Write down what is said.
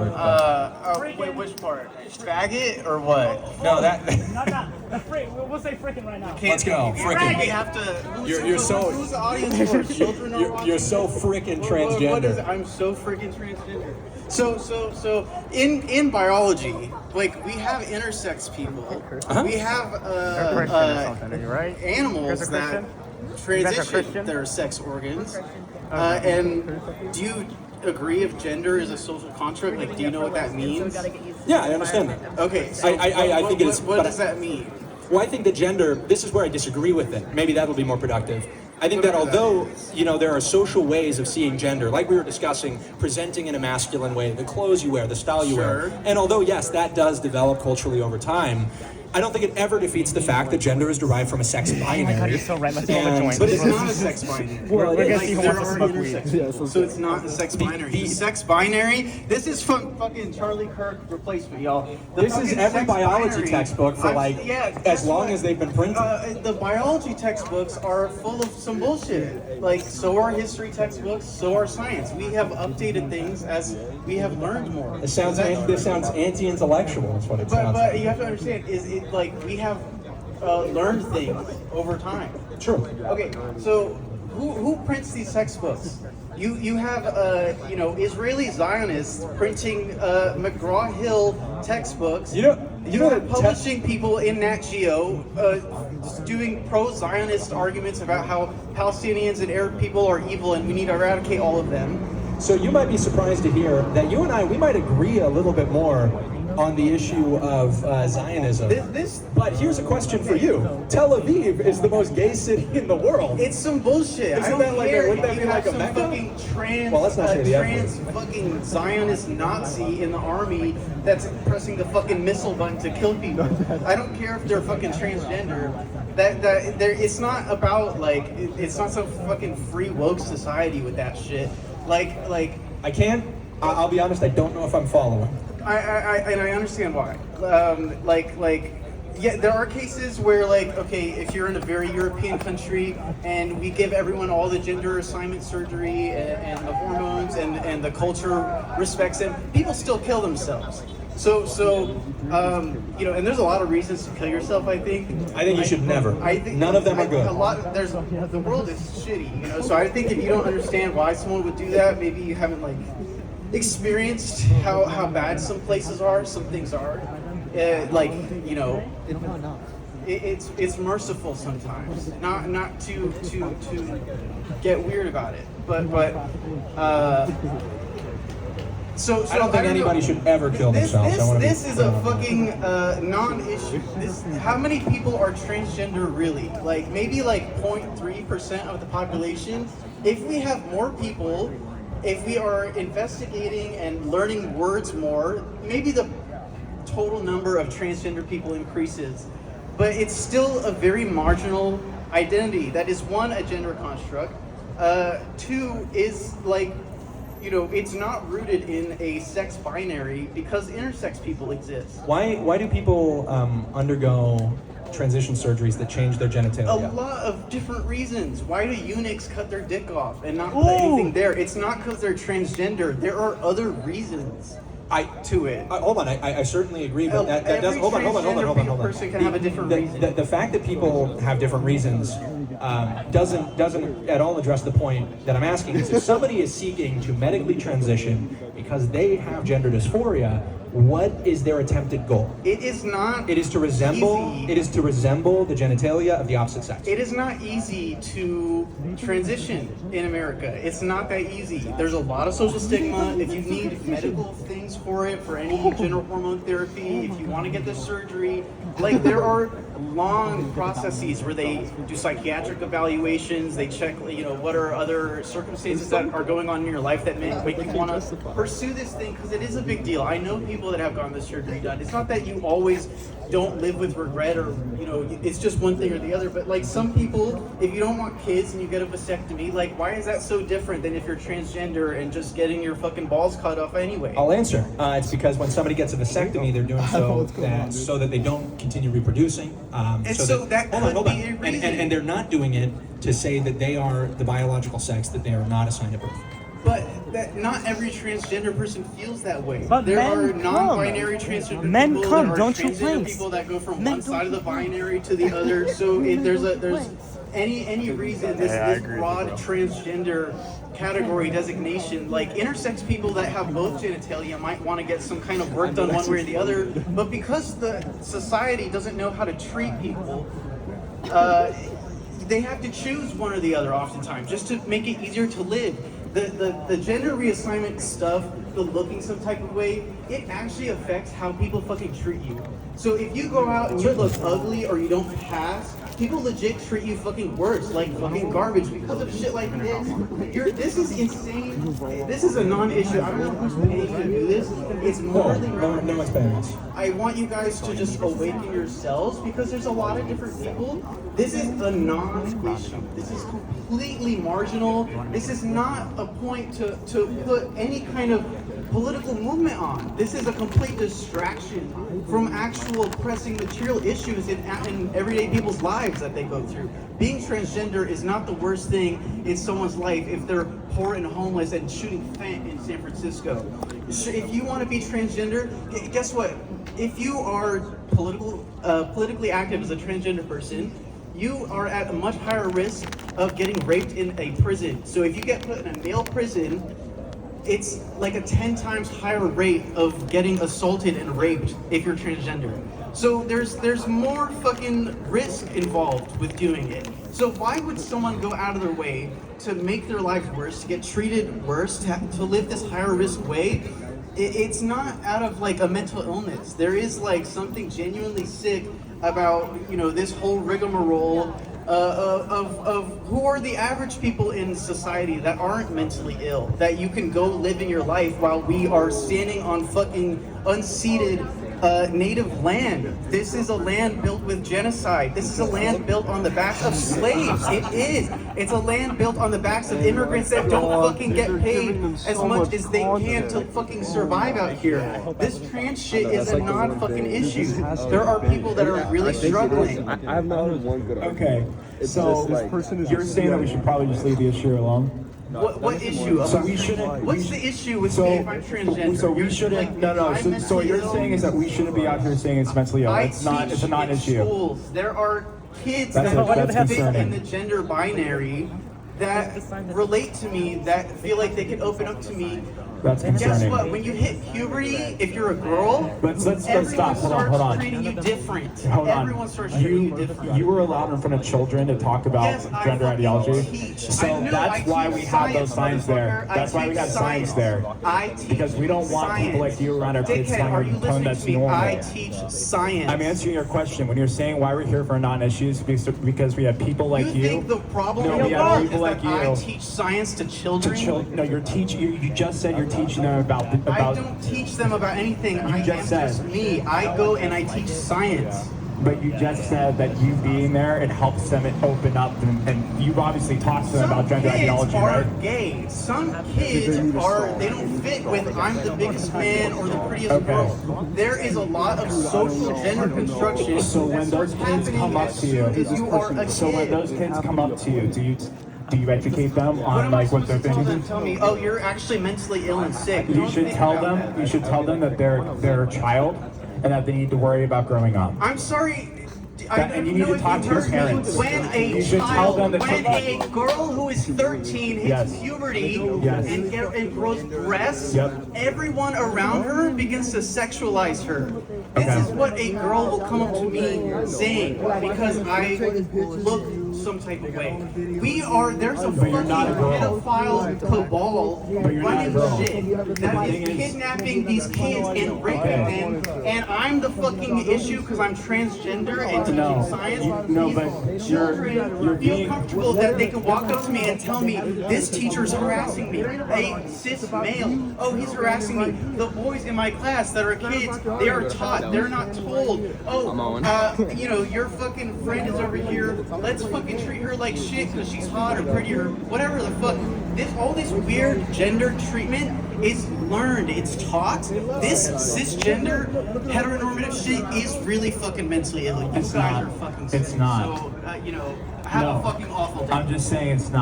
Wait, which part? Faggot or what? No, that. We'll say frickin' right now. Let's go. We Frickin'. have to. You're so. Who's the audience for? Children are watching? You're so frickin' What is transgender. it? I'm so freaking transgender. So in biology, like we have intersex people. We have animals that transition their sex organs. And do you agree if gender is a social construct? Like, do you know what that means? Yeah, I understand that. Okay, so I think it is. What does that mean? Well, I think that gender, this is where I disagree with it. Maybe that'll be more productive. I think that although, there are social ways of seeing gender, like we were discussing, presenting in a masculine way, the clothes you wear, the style you wear, and although, yes, that does develop culturally over time, I don't think it ever defeats the fact that gender is derived from a sex binary. Oh my God, you're so right. Let's roll the joint. But it's not a sex binary. We're gonna see who There wants to are smoke intersex weed. people, so it's not a sex binary. The sex binary, this is from fucking Charlie Kirk replacement, y'all. This is every biology textbook for as long as they've been printed. The biology textbooks are full of some bullshit. Like, so are history textbooks, so are science. We have updated things as we have learned more. This sounds anti-intellectual, is what it sounds But like. you have to understand, is it like we have learned things over time. Sure. Okay, so who prints these textbooks? You have Israeli Zionists printing McGraw-Hill textbooks. Publishing people in Nat Geo, doing pro-Zionist arguments about how Palestinians and Arab people are evil and we need to eradicate all of them. So you might be surprised to hear that you and I, we might agree a little bit more on the issue of Zionism. But here's a question for you. Tel Aviv is the most gay city in the world. It's some bullshit. Wouldn't that be like a mecca? Fucking Let's not say the F trans fucking Zionist Nazi in the army that's pressing the fucking missile button to kill people. I don't care if they're fucking transgender. It's not about it's not some fucking free woke society with that shit. I'll be honest, I don't know if I'm following. I understand why. There are cases where, if you're in a very European country and we give everyone all the gender assignment surgery and the hormones and the culture respects them, people still kill themselves. And there's a lot of reasons to kill yourself. I think you should never. None of them are good. The world is shitty, So I think if you don't understand why someone would do that, maybe you haven't experienced how bad some places are, some things are. It's merciful sometimes. Not to get weird about it, So I don't think anybody should ever kill themselves. This is a fucking non-issue. How many people are transgender really? Maybe 0.3% of the population. If we have more people, if we are investigating and learning words more, maybe the total number of transgender people increases. But it's still a very marginal identity. That is, one, a gender construct. Two is it's not rooted in a sex binary because intersex people exist. Why do people undergo transition surgeries that change their genitalia? A lot of different reasons. Why do eunuchs cut their dick off and not put anything there? It's not because they're transgender. There are other reasons to it. Hold on, I certainly agree, but that doesn't. Hold on. Person can have a different reason. The fact that people have different reasons doesn't at all address the point that I'm asking. Is if somebody is seeking to medically transition because they have gender dysphoria, what is their attempted goal? It is not. It is to resemble. Easy. It is to resemble the genitalia of the opposite sex. It is not easy to transition in America. It's not that easy. There's a lot of social stigma. If you need medical things for it, for any gender hormone therapy, if you want to get the surgery, there are long processes where they do psychiatric evaluations. They check, what are other circumstances that are going on in your life that make you want to pursue this thing, because it is a big deal. I know people that have gotten the surgery done. It's not that you always don't live with regret or, it's just one thing or the other. But some people, if you don't want kids and you get a vasectomy, why is that so different than if you're transgender and just getting your fucking balls cut off anyway? I'll answer. It's because when somebody gets a vasectomy, they're doing so that they don't continue reproducing. That could be a reason. And they're not doing it to say that they are the biological sex that they are not assigned at birth. But that not every transgender person feels that way. But there men are come. non-binary transgender Men people. come, there are don't you transgender think? people that go from Men one side of don't the binary to the other. So there's any reason this broad transgender category designation, like intersex people that have both genitalia might want to get some kind of work done one way or the other, but because the society doesn't know how to treat people, they have to choose one or the other oftentimes just to make it easier to live. The gender reassignment stuff, the looking some type of way, it actually affects how people fucking treat you. So if you go out and you look ugly or you don't pass, people legit treat you fucking worse, like fucking garbage because of shit like this. This is insane. This is a non-issue. I don't know who's paying to do this. It's morally wrong. No one's paying us. I want you guys to just awaken yourselves because there's a lot of different people. This is a non-issue. This is completely marginal. This is not a point to put any kind of political movement on. This is a complete distraction from actual pressing material issues in everyday people's lives that they go through. Being transgender is not the worst thing in someone's life if they're poor and homeless and shooting fent in San Francisco. If you want to be transgender, guess what? If you are politically active as a transgender person, you are at a much higher risk of getting raped in a prison. So if you get put in a male prison, it's like a 10 times higher rate of getting assaulted and raped if you're transgender. So there's more fucking risk involved with doing it. So why would someone go out of their way to make their lives worse, to get treated worse, to live this higher risk way? It's not out of like a mental illness. There is like something genuinely sick about, you know, this whole rigmarole of who are the average people in society that aren't mentally ill, that you can go live in your life while we are standing on fucking unceded native land. This is a land built with genocide. This is a land built on the backs of slaves. It is. It's a land built on the backs of immigrants that don't fucking get paid as much as they can to fucking survive out here. This trans shit is a non-fucking issue. There are people that are really struggling. I've not heard one good Okay, so you're saying that we should probably just leave the issue alone? What issue? So we shouldn't. What's the issue with me if I'm transgender? So we You're shouldn't. like, No. I'm So mentally what you're ill. saying is that we shouldn't be out here saying it's mentally ill. It's not. It's a non-issue. Schools. There are kids That's that fit concerning. in the gender binary that relate to me, that feel like they can open up to me. That's And guess concerning. what? When you hit puberty, if you're a girl, Let's everyone stop. starts Hold on. treating you different. Hold on. Everyone starts treating you different. You were allowed in front of children to talk about Yes, I gender fucking ideology. teach. So I know, that's I why teach we have those science, signs there. motherfucker. That's I why we teach have signs science. there. I teach Because we don't want people science. like you around our kids Dickhead, telling are you them listening that's to me? normal. I teach science. I'm answering your question. When you're saying why we're here for non-issues, because we have people like you you. think the problem No, in we the have world people is like that I you. teach science to children? No, you're teaching. You just said you're teaching them about. I don't teach them about anything. I just am said. just me. I go and I teach science. But you just said that you being there, it helps them open up, and you've obviously talked to them Some about gender kids ideology, are right? gay. Some kids they don't fit with I'm the biggest man or the prettiest Okay. girl. There is a lot of social gender construction. So when those kids come up to you, so when those kids come up to you, do you educate them what on am I like what supposed they're to tell them? thinking? Tell me, oh, you're actually mentally ill and sick. You Don't should think tell about them. that. You should tell them that they're a child and that they need to worry about growing up. I'm sorry. And you need to talk to your parents. When a You should tell child, them that when a girl who is 13 hits Yes. puberty Yes. and grows breasts, Yep. everyone around her begins to sexualize her. This Okay. is what a girl will come up to me saying because I look some type of way. There's a But you're fucking not a girl. pedophile cabal But you're not a running girl. shit that is kidnapping these kids and raping them, and I'm the fucking issue because I'm transgender and teaching No. science. No, These but children you're feel being- comfortable that they can walk up to me and tell me this teacher's harassing me. A cis male, oh, he's harassing me. The boys in my class that are kids, they are taught, they're not told. Oh, your fucking friend is over here. Let's fucking treat her like shit because she's hot or pretty or whatever the fuck. All this weird gender treatment is learned. It's taught. This cisgender heteronormative shit is really fucking mentally ill. You guys not. are fucking It's sick. not. So, have No. a fucking awful day. I'm just saying it's not.